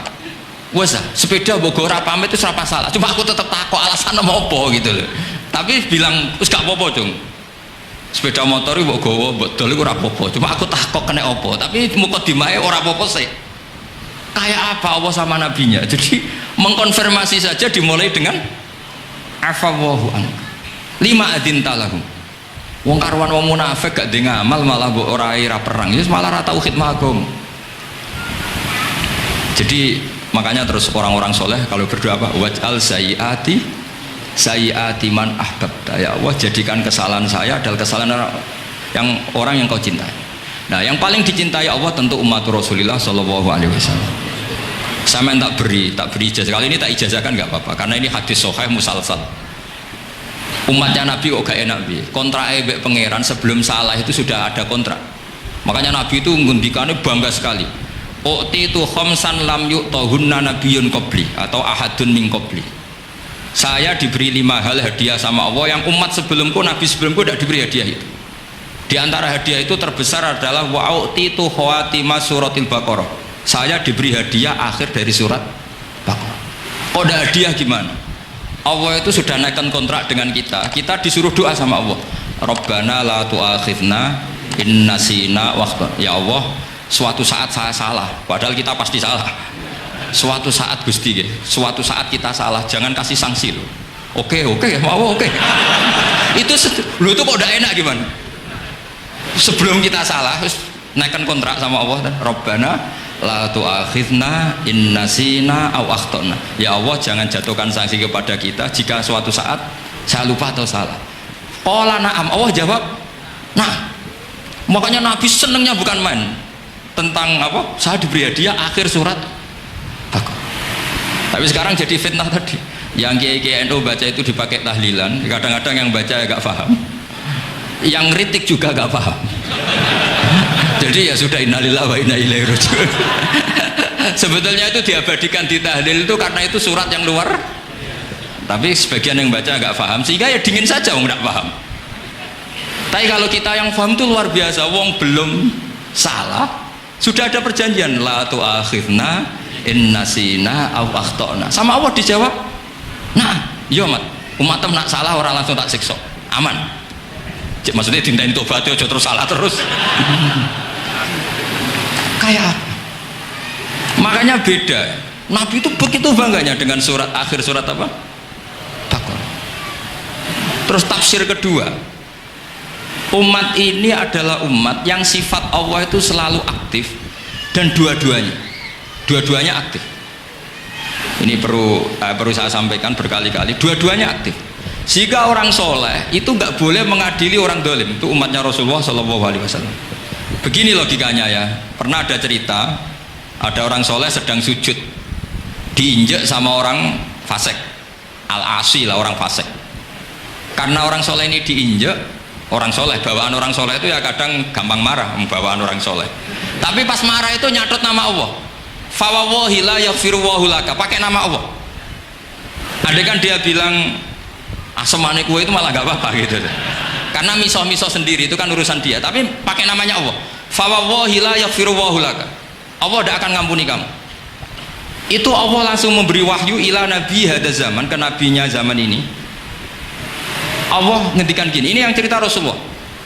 wes sepeda bogor pamit itu serapa salah, cuma aku tetap takok alasan apa gitu loh. Tapi bilang wis gak apa-apa cung, sepeda motor itu mbok gowo mbok dol iku ora apa-apa, cuma aku takok kena apa. Tapi mukadimahe ora apa-apa sih. Kayak apa Allah sama nabinya. Jadi mengkonfirmasi saja dimulai dengan afawwahu an lima adzinta lahum. Wong karwan wong munafik gak ndek ngamal malah mbok ora perang, ya malah ora tau khidmah agama. Jadi makanya terus orang-orang soleh kalau berdoa apa? Waj'al sayyiati man ahbabta, ya Allah jadikan kesalahan saya adalah kesalahan orang yang kau cintai. Nah, yang paling dicintai Allah tentu umat Rasulullah Shallallahu Alaihi Wasallam. Saya tak beri ijazah kali ini, tak ijazahkan nggak apa-apa karena ini hadis sahih musalsal. Umatnya Nabi kok gak enak bi, kontrak ebek pangeran sebelum salah itu sudah ada kontrak. Makanya Nabi itu ngundikannya bangga sekali. U'titu khamsan lam yu'tahunna nabiyyun qabli atau ahadun min qabli. Saya diberi 5 hal hadiah sama Allah yang umat sebelumku, nabi sebelumku tidak diberi hadiah itu. Di antara hadiah itu terbesar adalah wa'utitu khawatima suratil Baqarah. Saya diberi hadiah akhir dari surat Baqarah. Kok ada hadiah gimana? Allah itu sudah naikkan kontrak dengan kita. Kita disuruh doa sama Allah. Rabbana la tu'akhidna in nasina wa akhtana. Ya Allah, suatu saat saya salah, padahal kita pasti salah. Suatu saat Gusti, suatu saat kita salah, jangan kasih sanksi loh. Oke, mau oke. Itu lu tuh kok udah enak gimana? Sebelum kita salah, terus naikkan kontrak sama Allah. Rabbana la tu'akhidna in nasina aw akhtana. Ya Allah, jangan jatuhkan sanksi kepada kita jika suatu saat saya lupa atau salah. Qala na'am, Allah jawab nah. Makanya Nabi senengnya bukan main tentang apa? Saya diberi hadiah akhir surat Baqarah. Tapi sekarang jadi fitnah tadi. Yang kiai NU baca itu dipakai tahlilan, kadang-kadang yang baca agak paham, yang ngeritik juga agak paham. Jadi ya sudah, innalillahi wa inna ilaihi raji'un. Sebetulnya itu diabadikan di tahlil itu karena itu surat yang luar. Tapi sebagian yang baca agak paham, sehingga ya dingin saja wong enggak paham. Tapi kalau kita yang paham itu luar biasa. Wong belum salah sudah ada perjanjian la tu'akhidna in nasina aw akhtana. Sama Allah dijawab nah, yo umat nak salah orang langsung tak siksa, aman. Maksudnya dintain tobat aja terus salah terus. Kayak apa? Makanya beda Nabi itu begitu bangganya dengan surat akhir surat apa? Baqarah. Terus tafsir kedua, umat ini adalah umat yang sifat Allah itu selalu aktif dan dua-duanya aktif. Ini perlu saya sampaikan berkali-kali, dua-duanya aktif. Jika orang soleh itu nggak boleh mengadili orang dolim, itu umatnya Rasulullah SAW. Begini logikanya ya, pernah ada cerita, ada orang soleh sedang sujud, diinjek sama orang fasik, al-asi lah orang fasik. Karena orang soleh ini diinjek, orang soleh, bawaan orang soleh itu ya kadang gampang marah, bawaan orang soleh. Tapi pas marah itu nyatot nama Allah, fawawahi la yaghfiru laka, pakai nama Allah. Andai kan dia bilang asemane kue itu malah gak apa-apa gitu, karena misoh-misoh sendiri itu kan urusan dia, tapi pakai namanya Allah, fawawahi la yaghfiru laka, Allah tidak akan ngampuni kamu. Itu Allah langsung memberi wahyu ila nabi hada zaman, ke nabinya zaman ini. Allah ngendikan gini, ini yang cerita Rasulullah,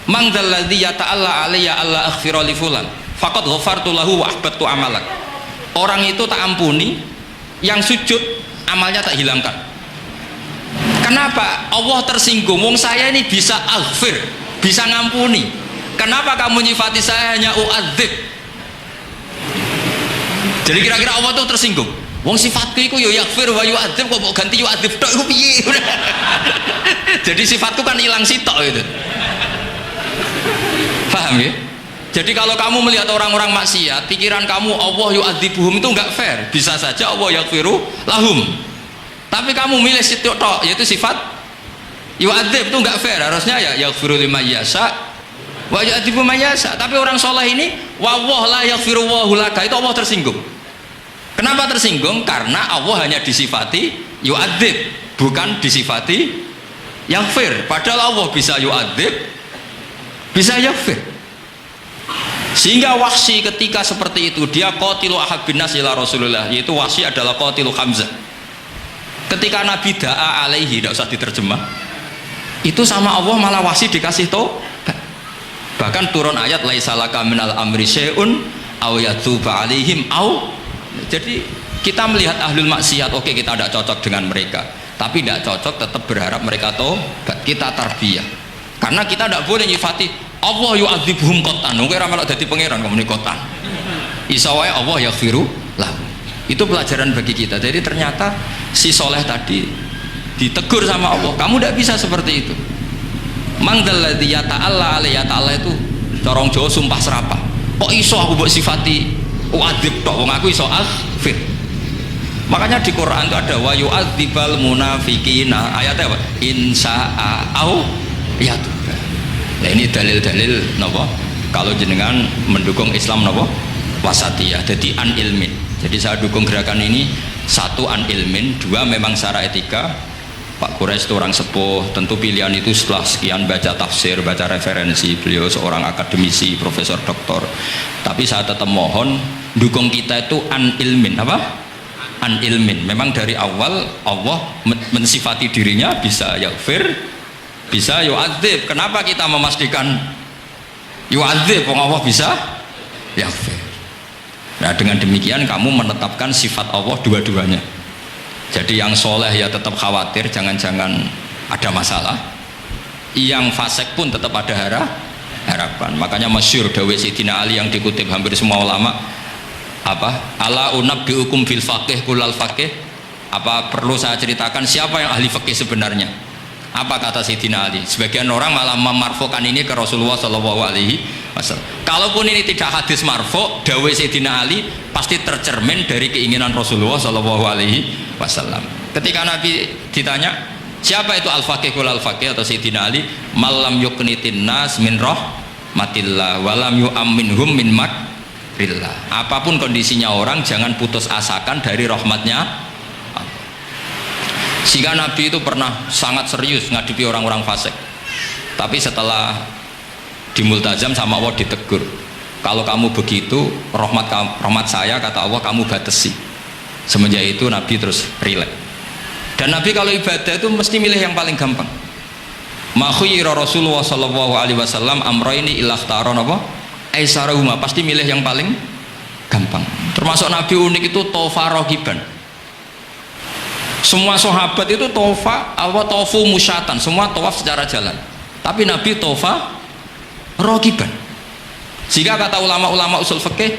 man dzalladzi yata'alla alayya alla aghfira li fulan faqad ghafartu lahu wa ahbattu amalak. Orang itu tak ampuni yang sujud, amalnya tak hilangkan. Kenapa? Allah tersinggung, wong saya ini bisa aghfir, bisa ngampuni, kenapa kamu nyifati saya hanya u'adzib? Jadi kira-kira Allah tuh tersinggung, wong sifatku itu yo yaghfir wa yu'adzib, kok mau ganti yu'adzib tok iku piye? Jadi sifatku kan hilang sitok gitu. Paham ya? Jadi kalau kamu melihat orang-orang maksiat, pikiran kamu Allah yu'adzibuhum itu enggak fair. Bisa saja Allah yaghfiru lahum, tapi kamu milih sitok tok, yaitu sifat yu'adzib, itu enggak fair. Harusnya ya yaghfiru liman yasha wa yu'adzibu man yasha. Tapi orang soleh ini wallahu la yaghfiru laka, itu Allah tersinggung. Kenapa tersinggung? Karena Allah hanya disifati yu'adzib, bukan disifati yaghfir. Padahal Allah bisa yu'adzib, bisa yaghfir. Sehingga Wahsy ketika seperti itu, dia qatilu ahabbin nas ila Rasulullah, yaitu Wahsy adalah qatilu Hamzah. Ketika Nabi da'a alaihi, tidak usah diterjemah, itu sama Allah malah Wahsy dikasih tobat. Bahkan turun ayat laisa laka minal amri syai'un aw yatuba alaihim aw. Jadi kita melihat ahlul maksiat, oke, kita tidak cocok dengan mereka, tapi tidak cocok tetap berharap mereka tobat. Kita tarbiyah, karena kita tidak boleh nyifati Allah yu'adzibuhum qatan, kowe ora melok dadi pangeran kamu kotan. Isa wae Allah yaghfiru lahum. Itu pelajaran bagi kita. Jadi ternyata si soleh tadi ditegur sama Allah, kamu tidak bisa seperti itu. Mangdalladzi yata'alla alayya ta'ala itu corong Jawa sumpah serapah. Kok iso aku mbok sifati u'adzib tok, wong aku iso aghfir. Makanya di Quran itu ada wa yu'adzibal munafiqina, ayatnya apa? Insya'a au yatub. Nah, ini dalil-dalil napa kalau jenengan mendukung Islam napa wasatiyah, jadi an ilmin. Jadi saya dukung gerakan ini, satu an ilmin, dua memang secara etika. Pak Quraisy itu orang sepuh, tentu pilihan itu setelah sekian baca tafsir, baca referensi, beliau seorang akademisi, profesor doktor. Tapi saya tetap mohon dukung kita itu an ilmin, apa? An ilmin. Memang dari awal Allah mensifati dirinya bisa yaghfir, bisa yu'adzib. Kenapa kita memastikan yu'adzib, Allah bisa yaghfir? Nah, dengan demikian kamu menetapkan sifat Allah dua-duanya. Jadi yang soleh ya tetap khawatir jangan-jangan ada masalah, yang fasik pun tetap ada harapan. Makanya masyhur dawuh Sayyidina Ali yang dikutip hampir semua ulama, apa? Ala unabbiukum fil faqih kullal faqih. Apa perlu saya ceritakan siapa yang ahli fikih sebenarnya? Apa kata Sayyidina Ali? Sebagian orang malah memarfukan ini ke Rasulullah SAW. Kalaupun ini tidak hadis marfu, dawuh Sayyidina Ali pasti tercermin dari keinginan Rasulullah SAW. Ketika Nabi ditanya siapa itu al-faqih kul al-faqih atau Sayyidina Ali, malam yuknitin nas min rahmatillah walam yu'amminhum min makrillah. Apapun kondisinya orang, jangan putus asakan dari rahmatnya. Sehingga Nabi itu pernah sangat serius ngadepi orang-orang fasik, tapi setelah dimultazam sama Allah ditegur, kalau kamu begitu rahmat saya, kata Allah, kamu batasi. Semenjak itu Nabi terus rileks. Dan Nabi kalau ibadah itu mesti milih yang paling gampang. Ma khuyira Rasulullah SAW amroini ilaftaron apa aisarahuma, pasti milih yang paling gampang. Termasuk Nabi unik itu tofarohiban, Semua sahabat itu tofu musyatan, semua tawaf secara jalan. Tapi Nabi tofa rokiban. Jika kata ulama-ulama usul fikih,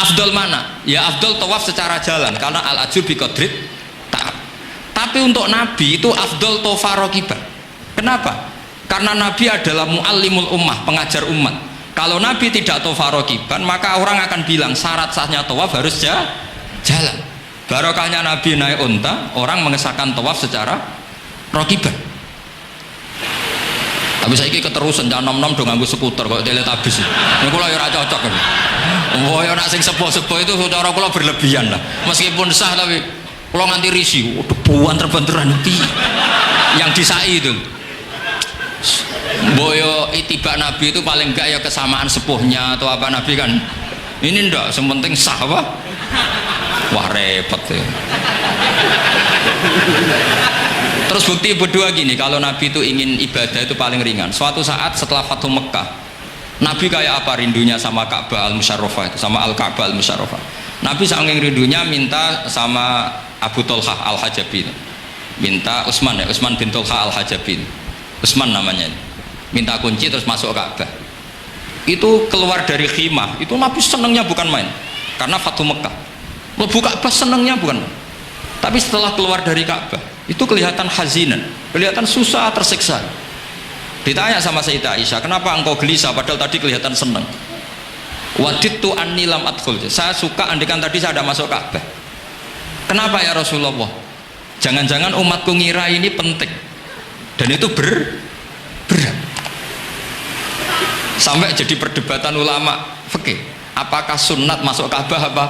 afdol mana? Ya afdol tawaf secara jalan, karena al-ajur bi qadrit ta'ab. Tapi untuk Nabi itu afdol tofa rokiban. Kenapa? Karena Nabi adalah muallimul ummah, pengajar umat. Kalau Nabi tidak tofa rokiban, maka orang akan bilang syarat sahnya tawaf harus jalan. Barokahnya Nabi naik unta, orang mengesahkan tawaf secara rokiban. Tapi saya ini keterusan, jangan nom-nom dong nganggo skuter kok teletabis. Ini kula ya ora cocok. Oh ya nak sing sepuh-sepuh itu cara kula berlebihan lah. Meskipun sah tapi kula nganti risih. Waduh buan terbenturan iki. Yang disai itu. Boyo itibak Nabi itu paling enggak ya kesamaan sepuhnya atau apa Nabi kan. Ini ndak, sementing sah apa? Wah repot ya. Terus bukti berdua gini, kalau Nabi itu ingin ibadah itu paling ringan. Suatu saat setelah Fathu Mekah, Nabi kayak apa rindunya sama Ka'bah al-Musyarrafah itu, sama Al-Ka'bah al-Musyarrafah. Nabi saking rindunya minta sama Abu Tolhah al-Hajabi, minta Utsman bin Tolhah al-Hajabi, Utsman namanya, minta kunci terus masuk Ka'bah. Itu keluar dari khimah, itu Nabi senangnya bukan main, karena Fathu Mekah. Lebu Ka'bah senangnya bukan main. Tapi setelah keluar dari Ka'bah itu kelihatan hazinan, kelihatan susah, tersiksa. Ditanya sama Sayyidah Aisyah, kenapa engkau gelisah padahal tadi kelihatan senang? Wadidtu anni lam adkhul, saya suka andikan tadi saya ada masuk Ka'bah. Kenapa ya Rasulullah? Jangan-jangan umatku ngira ini penting dan itu berat. Sampai jadi perdebatan ulama fikih, apakah sunat masuk Ka'bah apa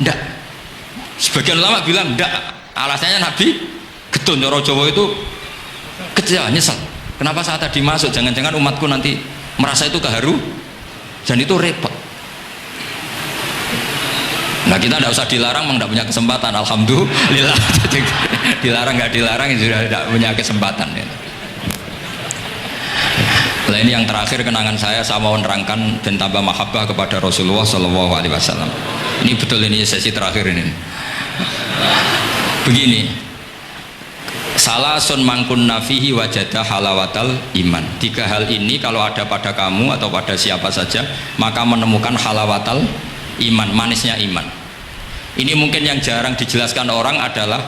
enggak? Sebagian ulama bilang enggak. Alasannya Nabi getun, cara Jawa itu kecewa, nyesel. Kenapa saat tadi masuk? Jangan-jangan umatku nanti merasa itu keharu dan itu repot. Nah kita tidak usah dilarang, memang tidak punya kesempatan. Alhamdulillah. Dilarang nggak dilarang, sudah tidak punya kesempatan. Nah ini yang terakhir kenangan saya mau menerangkan dan tambah mahabbah kepada Rasulullah SAW. Ini betul, ini sesi terakhir ini. Begini, salasun mangkun nafihi wajadah halawatal iman. 3 hal ini kalau ada pada kamu atau pada siapa saja, maka menemukan halawatal iman, manisnya iman. Ini mungkin yang jarang dijelaskan orang adalah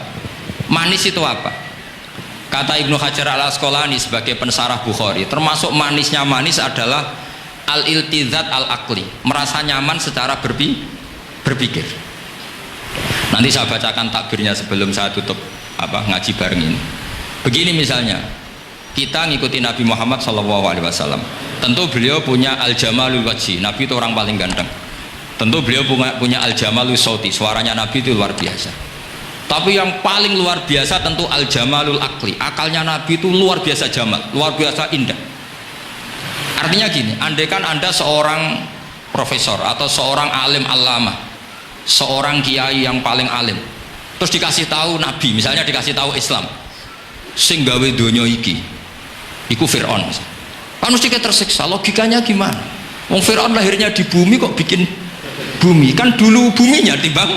manis itu apa. Kata Ibnu Hajar al-Asqalani sebagai pensarah Bukhari, termasuk manisnya manis adalah al-iltizat al-aqli, merasa nyaman secara berpikir. Nanti saya bacakan takbirnya sebelum saya tutup ngaji bareng ini. Begini misalnya, kita ngikuti Nabi Muhammad SAW. Tentu beliau punya al-jamalul wajhi, Nabi itu orang paling ganteng. Tentu beliau punya al-jamalul sauti, suaranya Nabi itu luar biasa. Tapi yang paling luar biasa tentu al-jamalul akli, akalnya Nabi itu luar biasa jamal, luar biasa indah. Artinya gini, andaikan Anda seorang profesor atau seorang alim allamah, seorang kiai yang paling alim, terus dikasih tahu Nabi, misalnya dikasih tahu Islam, sing gawe donya iki iku Fir'aun, kan mesti tersiksa. Logikanya gimana? Wong Fir'aun lahirnya di bumi kok bikin bumi, kan dulu buminya timbang,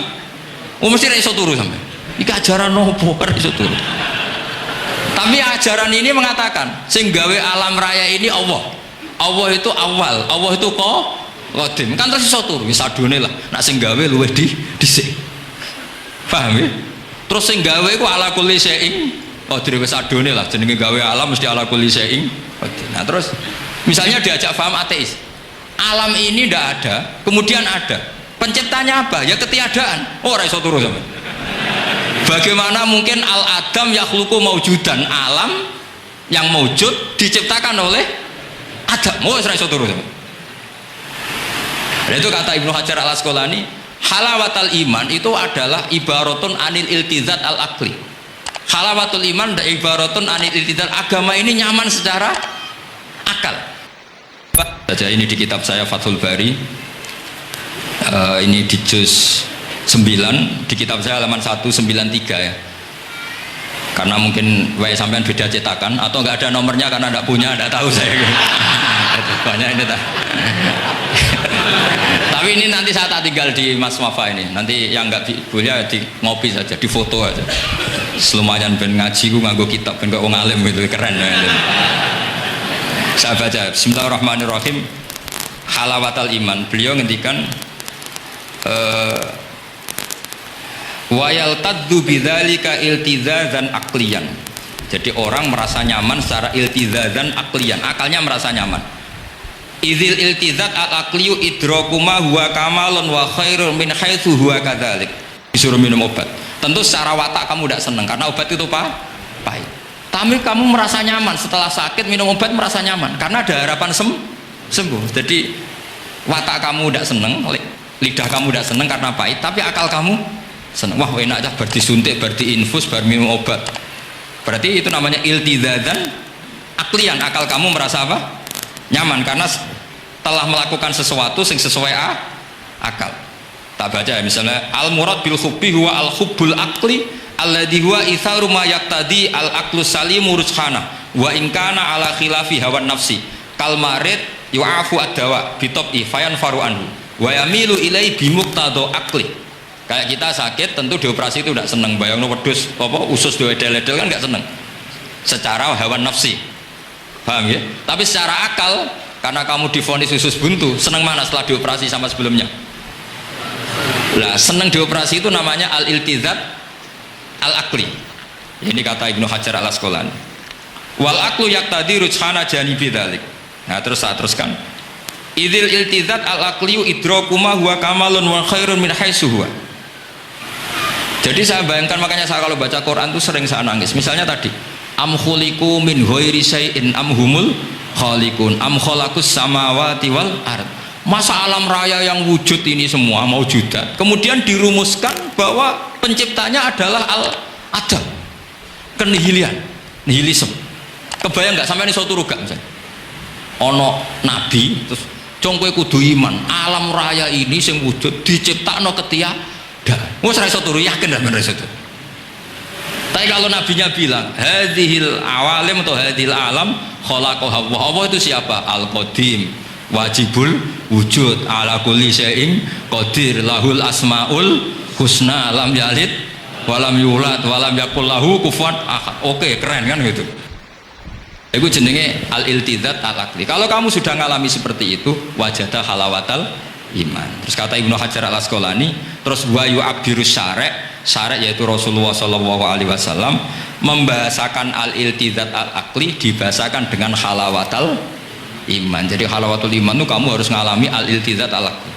mesti ra iso turu sampe. Iki ajaran nopo ra iso turu. Tapi ajaran ini mengatakan sing gawe alam raya ini Allah. Allah itu awal, Allah itu Qadim, kan terus iso turu wis adone lah. Nak sing gawe luwih dhisik. Paham ya? Terus sing gawe iku ala kulli syai'in qadir, wis adone lah jenenge gawe alam mesti ala kulli syai'in qadir. Nah, terus misalnya diajak paham ateis. Alam ini ndak ada, kemudian ada. Penciptanya apa? Ya ketiadaan. Oh, ora iso turu sampe. Bagaimana mungkin al-adam yakhluqu maujudan, alam yang maujud diciptakan oleh Adam. Oh, ora iso turu sampe. Dan itu kata Ibnu Hajar al-Asqalani, halawatul iman itu adalah ibaratun anil iltizat al-aqli. Halawatul iman dan ibaratun anil iltizat, agama ini nyaman secara akal. Baca ini di kitab saya Fathul Bari, ini di juz 9, di kitab saya halaman 193 ya. Karena mungkin sampean beda cetakan atau nggak ada nomornya karena nggak punya, nggak tahu saya. Banyak ini tak. Tapi ini nanti saya tak tinggal di Mas Wafa ini. Nanti yang nggak boleh di ngopi saja, di foto aja. lumayan ben ngaji ku nganggo kitab ben kok wong alim gitu keren ya. Saya baca Bismillahirrahmanirrahim. Halawatal iman. Beliau ngendikan wa yaltaddu bidzalika iltizazan aqliyan. Jadi orang merasa nyaman secara iltizazan aqliyan, akalnya merasa nyaman. Idzil iltizat al-aqliyu idrakuma huwa kamalun wa khairun min haitsu huwa kadzalik. Disuruh minum obat. Tentu secara watak kamu tidak senang karena obat itu pahit. Tapi kamu merasa nyaman setelah sakit minum obat merasa nyaman karena ada harapan sembuh. Jadi watak kamu tidak senang, lidah kamu tidak senang karena pahit, tapi akal kamu senang. Wah enak aja berarti suntik, berarti infus, berarti minum obat. Berarti itu namanya iltizazan aklian. Akal kamu merasa apa? Nyaman karena telah melakukan sesuatu yang sesuai akal. Tak baca ya, misalnya al murad bil hubbi huwa al hubbul aqli alladhi huwa itharu ma yaqtadi al aqlu salimu rushana wa in kana ala khilafi hawan nafsi kal marid yu'afu ad-dawa bi tab'i fayanfaru anhu wa yamilu ilai bi muqtado aqli. Kayak kita sakit tentu dioperasi itu tidak senang, bayangno wedhus apa usus dewedel-edel kan enggak senang secara hawan nafsi, paham ya? Tapi secara akal karena kamu divonis usus buntu, senang mana setelah dioperasi sama sebelumnya? Lah senang dioperasi itu namanya al-iltizat al-aqli. Ini kata Ibnu Hajar al-Asqalani. Wal aqlu yaqtadi rujhana janibi dzalik. Nah, terus saya teruskan. Idzil iltizat al-aqliyu idrakuma huwa kamalun wa khairun min haitsu huwa. Jadi saya bayangkan, makanya saya kalau baca Quran itu sering saya nangis. Misalnya tadi, am khuliqu min ghairi syai'in am humul khaliqun am khalaqus samawati wal ard. Masa alam raya yang wujud ini semua maujudat kemudian dirumuskan bahwa penciptanya adalah al-adam, kenihilian, nihilisme. Kebayang nggak sampai ini suatu ruga misalnya ono nabi terus congkoe kudu iman alam raya ini sing wujud diciptakno ketiadaan. Wes ra iso turu yakin ndak bener iso. Tapi kalau nabinya bilang hadhil awalim atau hadhil alam khalaqaha Allah itu siapa? Al-Qadim wajibul wujud ala kulli syai'in qadir lahul asmaul husna lam yalid walam yulad walam yakul lahu kufuwan ahad. Oke, keren kan gitu. Itu jenenge al-iltizat al-aqli. Kalau kamu sudah ngalami seperti itu wajada halawatal iman. Terus kata Ibnu Hajar al-Asqalani, terus wa yu'abdirus syara' yaitu Rasulullah sallallahu alaihi wasallam membahasakan al-iltizat al-aqli dibahasakan dengan halawatal iman. Jadi halawatul iman itu kamu harus ngalami al-iltizat al-aqli.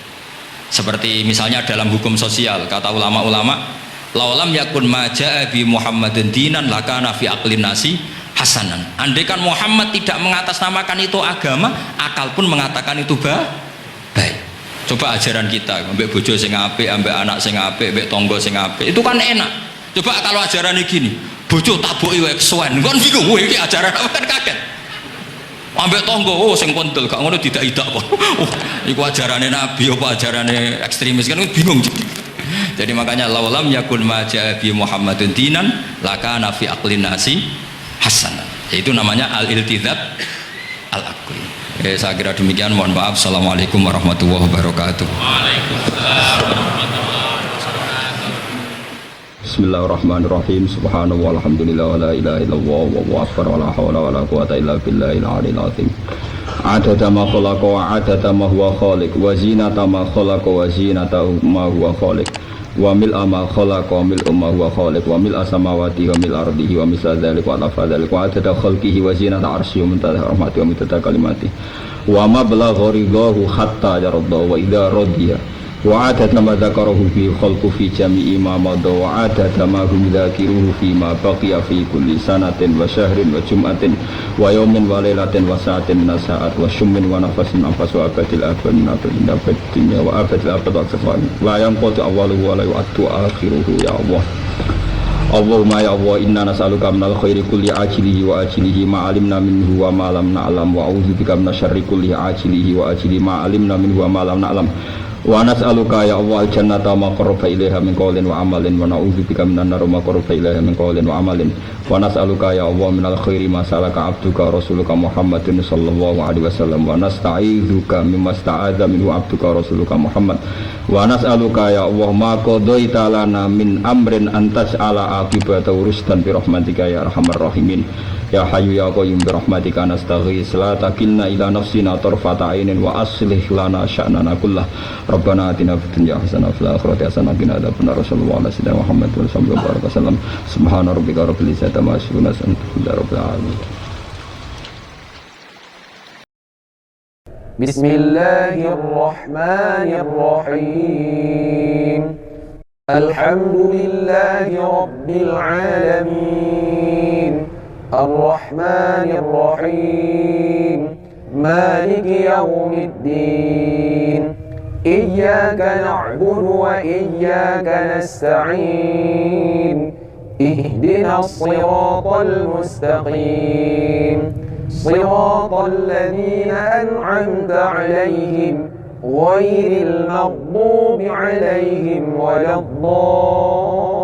Seperti misalnya dalam hukum sosial, kata ulama-ulama, laulam yakun ma ja'a bi Muhammadin dinan lakana fi aqlin nasi hasanan. Andai kan Muhammad tidak mengatasnamakan itu agama, akal pun mengatakan itu baik. Coba ajaran kita, ambek bojo sing apik, ambek anak sing apik, ambek tangga sing apik, itu kan enak. Coba kalau ajarannya gini, bojo taboki wae kesuwen, kon bingung, wah iki ajaran apa kan kaget. Ambek tangga, oh sing kondel gak ngono tidak kok. Oh, iku ajarane nabi apa ajarane ekstremis kan bingung. Jadi makanya laulam yakun ma ja'a bi Muhammadun dinan lakana fi aqlin nasi hasanan. Itu namanya al-iltizat al-aqli. Saya kira demikian, mohon maaf. Assalamualaikum warahmatullahi wabarakatuh. Bismillahirrahmanirrahim. Subhanallah walhamdulillah wa la ilaha illallah wallahu akbar wa la hawla wa la quwwata illa billahil aliyil azim. Adada ma khalaqa wa adada ma huwa khaliq wa zinata ma khalaqa wa zinata ma huwa khaliq wa mil'a ma khalaqa wa mil'u ma huwa khaliq wa mil'a samawati wa mil'a ardihi wa misla dzalika wa lafa dzalika wa adada khalqihi wa zinata arsyihi wa muntaha rahmatihi wa mitata kalimatihi wa ma balagha ridahu hatta yarda wa idza radiya wa adada ma dzakarahu fi khalqu fi jami'i ma madha wa adada ma hum dzakiruhu fi ma baqiya fi kulli sanatin wa syahrin wa jum'atin wa yawmin wa lailatin wa sa'atin min as-sa'at wa shummin wa nafasin anfasu abadil abadin abadin abadin wa abadil abad wa aksafan la yanqatu awwaluhu wa la yu'addu akhiruhu ya Allah. Allahumma ya Allah, inna nas'aluka minal khairi kulli ajilihi wa ajilihi ma alimna minhu wa ma lam na'lam wa a'udzubika minasyarri kulli ajilihi wa ajilihi ma alimna minhu wa ma lam na'lam Wa nas'aluka ya Allah al-jannata ma qarraba ilaiha min qawlin wa amalin wa na'udzubika minan nar ma qarraba ilaiha min qawlin wa amalin wa nas'aluka ya Allah minal khairi ma salaka abduka rasuluka Muhammadin sallallahu alaihi wasallam wa nasta'idzuka mimma sta'adza minhu abduka rasuluka Muhammad wa nas'aluka ya Allah ma qadaita lana min amrin antas'ala aqibatahu rusdan bi rahmatika ya arhamar rahimin ya hayyu ya qayyum bi rahmatika nastaghits la takilna ila nafsina tarfata ainin wa aslih lana sya'nana kullah Rabbana atina fid dunya hasanah wa fil akhirati hasanah wa qina adzabannar sallallahu alaihi wasallam Muhammad sallallahu alaihi wasallam subhana rabbika rabbil izzati amma yasifun wa salamun rabbil alamin. Bismillahirrahmanirrahim. Alhamdulillahi rabbil alamin. Ar-Rahmanir Rahim. Maliki yaumiddin. إياك نعبد وإياك نستعين اهدنا الصراط المستقيم صراط الذين أنعمت عليهم غير المغضوب عليهم ولا الضالين